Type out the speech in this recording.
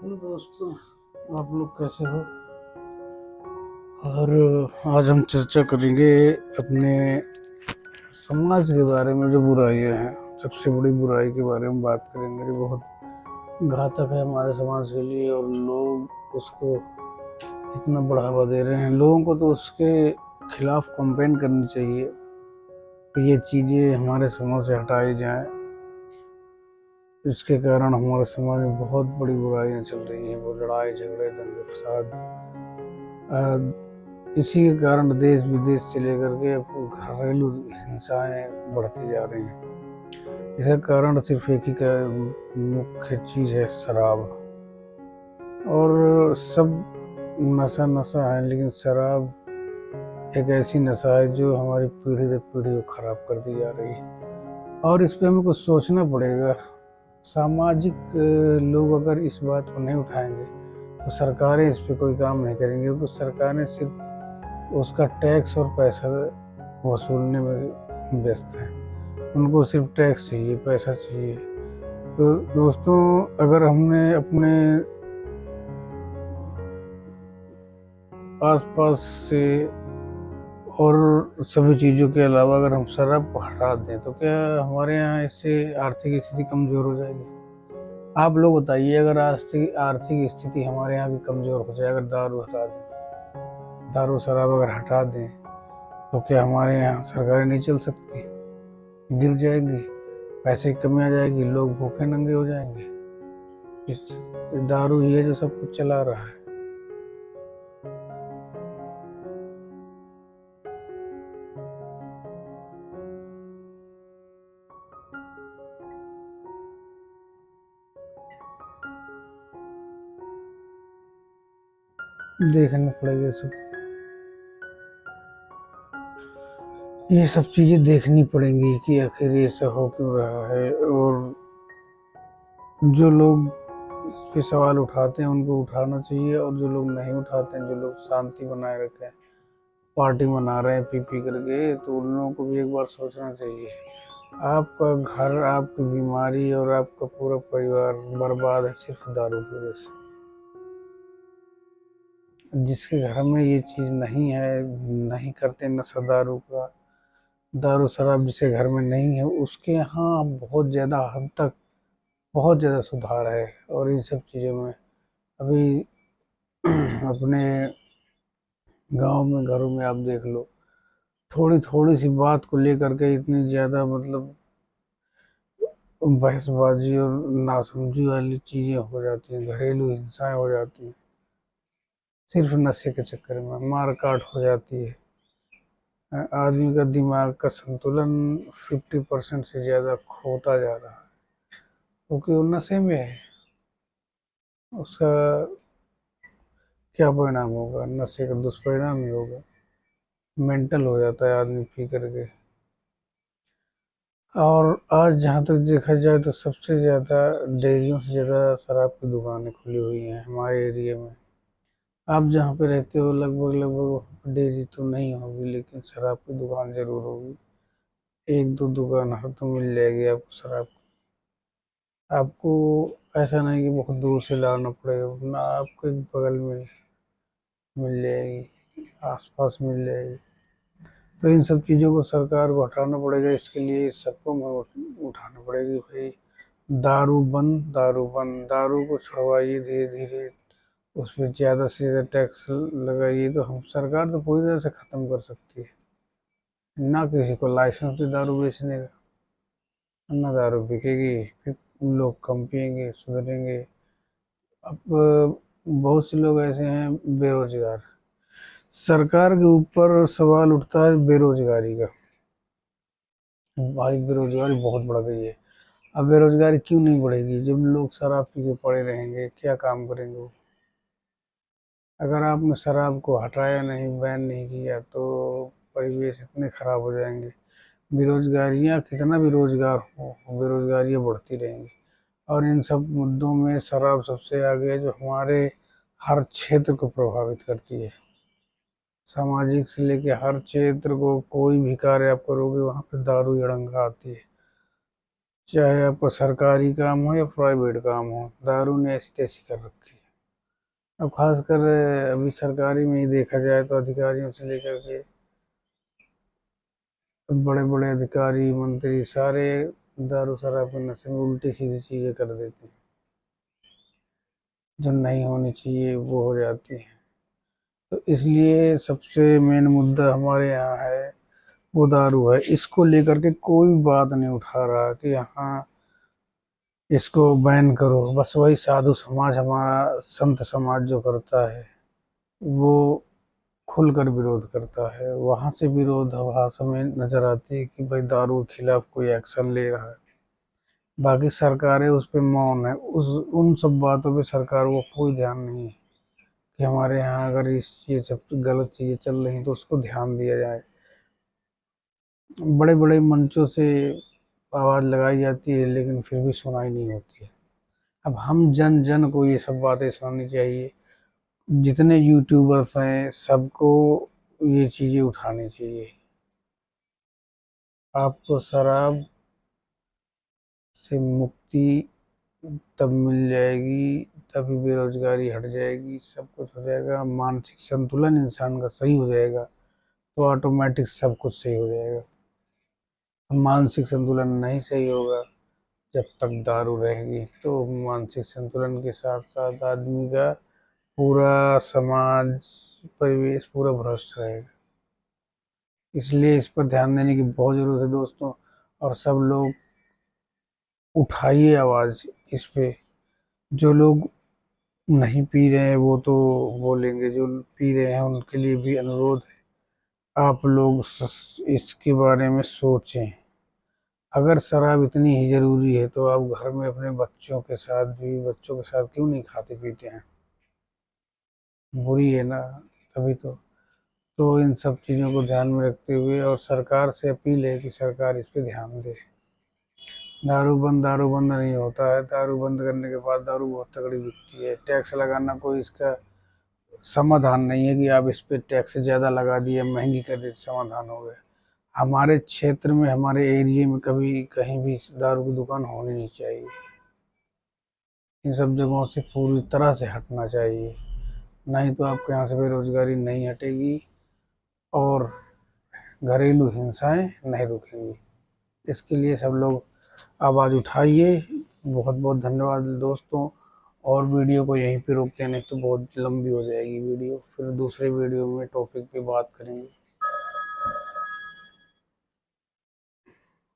Hello दोस्तों, आप लोग कैसे हो? और आज हम चर्चा करेंगे अपने समाज के बारे में। जो बुराइयां हैं, सबसे बड़ी बुराई के बारे में बात करेंगे जो बहुत घातक है हमारे समाज के लिए, और लोग उसको इतना बढ़ावा दे रहे हैं। लोगों को तो उसके खिलाफ कंपेन करनी चाहिए कि ये चीज़ें हमारे समाज से हटाई जाएं। इसके कारण हमारे समाज में बहुत बड़ी बुराइयां चल रही हैं, वो लड़ाई झगड़े दंगे फसाद। इसी के कारण देश विदेश से लेकर के घरेलू हिंसाएं बढ़ती जा रही हैं। इसका कारण सिर्फ एक ही का मुख्य चीज है, शराब। और सब नशा नशा है, लेकिन शराब एक ऐसी नशा है जो हमारी पीढ़ी दर पीढ़ी को खराब कर दी जा रही है। और इस पे हमें कुछ सोचना पड़ेगा। सामाजिक लोग अगर इस बात को नहीं उठाएंगे तो सरकारें इस पे कोई काम नहीं करेंगी, क्योंकि सरकारें सिर्फ उसका टैक्स और पैसा वसूलने में व्यस्त हैं। उनको सिर्फ टैक्स चाहिए, पैसा चाहिए। तो दोस्तों, अगर हमने अपने आसपास से और सभी चीज़ों के अलावा अगर हम शराब को हटा दें तो क्या हमारे यहाँ इससे आर्थिक स्थिति कमज़ोर हो जाएगी? आप लोग बताइए, अगर आर्थिक स्थिति हमारे यहाँ की कमज़ोर हो जाए, अगर दारू हटा दें, दारू शराब अगर हटा दें, तो क्या हमारे यहाँ सरकारें नहीं चल सकती? गिर जाएगी, पैसे की कमी आ जाएगी, लोग भूखे नंगे हो जाएंगे। इस दारू ही है जो सब कुछ चला रहा है। देखना पड़ेगा सब, ये सब चीजें देखनी पड़ेंगी कि आखिर ये सब हो क्यों रहा है। और जो लोग इस पे सवाल उठाते हैं उनको उठाना चाहिए, और जो लोग नहीं उठाते हैं, जो लोग शांति बनाए रखे हैं, पार्टी मना रहे हैं पी पी करके, तो उन लोगों को भी एक बार सोचना चाहिए। आपका घर, आपकी बीमारी और आपका पूरा परिवार बर्बाद है सिर्फ दारू की वजह से। जिसके घर में ये चीज़ नहीं है, नहीं करते नशा दारू का, दारू शराब जिसके घर में नहीं है, उसके यहाँ बहुत ज़्यादा हद तक बहुत ज़्यादा सुधार है। और इन सब चीज़ों में अभी अपने गांव में, घरों में आप देख लो, थोड़ी थोड़ी सी बात को लेकर के इतनी ज़्यादा मतलब बहसबाजी और नासमझी वाली चीज़ें हो जाती हैं, घरेलू हिंसाएं हो जाती हैं, सिर्फ नशे के चक्कर में मार काट हो जाती है। आदमी का दिमाग का संतुलन 50% से ज़्यादा खोता जा रहा है, क्योंकि वो नशे में है। उसका क्या परिणाम होगा? नशे का दुष्परिणाम ही होगा। मेंटल हो जाता है आदमी पी करके। और आज जहाँ तक देखा जाए तो सबसे ज़्यादा डेयरियों से ज़्यादा शराब की दुकानें खुली हुई हैं हमारे एरिया में। आप जहाँ पे रहते हो लगभग लगभग डेयरी तो नहीं होगी, लेकिन शराब की दुकान ज़रूर होगी। एक दो दुकान हर तो मिल जाएगी आपको शराब। आपको ऐसा नहीं कि बहुत दूर से लाना पड़ेगा ना, आपको एक बगल में मिल जाएगी, आसपास मिल जाएगी। तो इन सब चीज़ों को सरकार को हटाना पड़ेगा। इसके लिए सबको उठाना पड़ेगी, भाई दारू बंद, दारू बंद, दारू को छुड़वाइए धीरे धीरे। उस पर ज़्यादा से ज़्यादा टैक्स लगाइए, तो हम सरकार तो पूरी तरह से ख़त्म कर सकती है। ना किसी को लाइसेंस दे दारू बेचने का, ना दारू बिकेगी, फिर लोग कम पियेंगे, सुधरेंगे। अब बहुत से लोग ऐसे हैं बेरोजगार। सरकार के ऊपर सवाल उठता है बेरोजगारी का। भाई बेरोजगारी बहुत बढ़ गई है। अब बेरोजगारी क्यों नहीं बढ़ेगी? जब लोग शराब पी के पड़े रहेंगे, क्या काम करेंगे वो? अगर आपने शराब को हटाया नहीं, बैन नहीं किया, तो परिवेश इतने खराब हो जाएंगे। बेरोजगारियाँ, कितना भी रोजगार हो, बेरोजगारियाँ बढ़ती रहेंगी। और इन सब मुद्दों में शराब सबसे आगे है, जो हमारे हर क्षेत्र को प्रभावित करती है। सामाजिक से लेके हर क्षेत्र को, कोई भी कार्य आप करोगे वहाँ पे दारू अड़ंगा आती है। चाहे आपका सरकारी काम हो या प्राइवेट काम हो, दारू ने ऐसी तैसी कर रखी है। अब खासकर अभी सरकारी में ही देखा जाए तो अधिकारियों से लेकर के बड़े बड़े अधिकारी मंत्री सारे दारू शराब के नशे में उल्टी सीधी चीजें कर देते हैं, जो नहीं होनी चाहिए वो हो जाती है। तो इसलिए सबसे मेन मुद्दा हमारे यहाँ है वो दारू है। इसको लेकर के कोई बात नहीं उठा रहा कि यहाँ इसको बैन करो। बस वही साधु समाज, हमारा संत समाज जो करता है वो खुलकर विरोध करता है। वहां से विरोध आवाज हमें नजर आती है कि भाई दारू के खिलाफ कोई एक्शन ले रहा है। बाकी सरकारें उस पर मौन है, उस उन सब बातों पे सरकार को कोई ध्यान नहीं है कि हमारे यहाँ अगर ये सब गलत चीजें चल रही हैं तो उसको ध्यान दिया जाए। बड़े बड़े मंचों से आवाज लगाई जाती है लेकिन फिर भी सुनाई नहीं होती है। अब हम जन जन को ये सब बातें सुननी चाहिए। जितने यूट्यूबर्स हैं सबको ये चीजें उठानी चाहिए। आपको शराब से मुक्ति तब मिल जाएगी, तभी बेरोजगारी हट जाएगी, सब कुछ हो जाएगा, मानसिक संतुलन इंसान का सही हो जाएगा तो ऑटोमेटिक सब कुछ सही हो जाएगा। मानसिक संतुलन नहीं सही होगा जब तक दारू रहेगी तो मानसिक संतुलन के साथ साथ आदमी का पूरा समाज परिवेश पूरा भ्रष्ट रहेगा। इसलिए इस पर ध्यान देने की बहुत ज़रूरत है दोस्तों। और सब लोग उठाइए आवाज़ इस पे। जो लोग नहीं पी रहे हैं वो तो बोलेंगे, जो पी रहे हैं उनके लिए भी अनुरोध है आप लोग इसके बारे में सोचें। अगर शराब इतनी ही ज़रूरी है तो आप घर में अपने बच्चों के साथ क्यों नहीं खाते पीते हैं? बुरी है ना, तभी तो इन सब चीज़ों को ध्यान में रखते हुए और सरकार से अपील है कि सरकार इस पे ध्यान दे। दारू बंद नहीं होता है। दारू बंद करने के बाद दारू बहुत तगड़ी बिकती है। टैक्स लगाना कोई इसका समाधान नहीं है कि आप इस पे टैक्स ज़्यादा लगा दिए, महंगी कर दी, समाधान हो गया। हमारे क्षेत्र में, हमारे एरिया में कभी कहीं भी दारू की दुकान होनी नहीं चाहिए। इन सब जगहों से पूरी तरह से हटना चाहिए, नहीं तो आपके यहाँ से बेरोजगारी नहीं हटेगी और घरेलू हिंसाएं नहीं रुकेंगी। इसके लिए सब लोग आवाज़ उठाइए। बहुत बहुत धन्यवाद दोस्तों। और वीडियो को यहीं पे रोकते हैं, नहीं तो बहुत लंबी हो जाएगी वीडियो। फिर दूसरे वीडियो में टॉपिक पे बात करेंगे।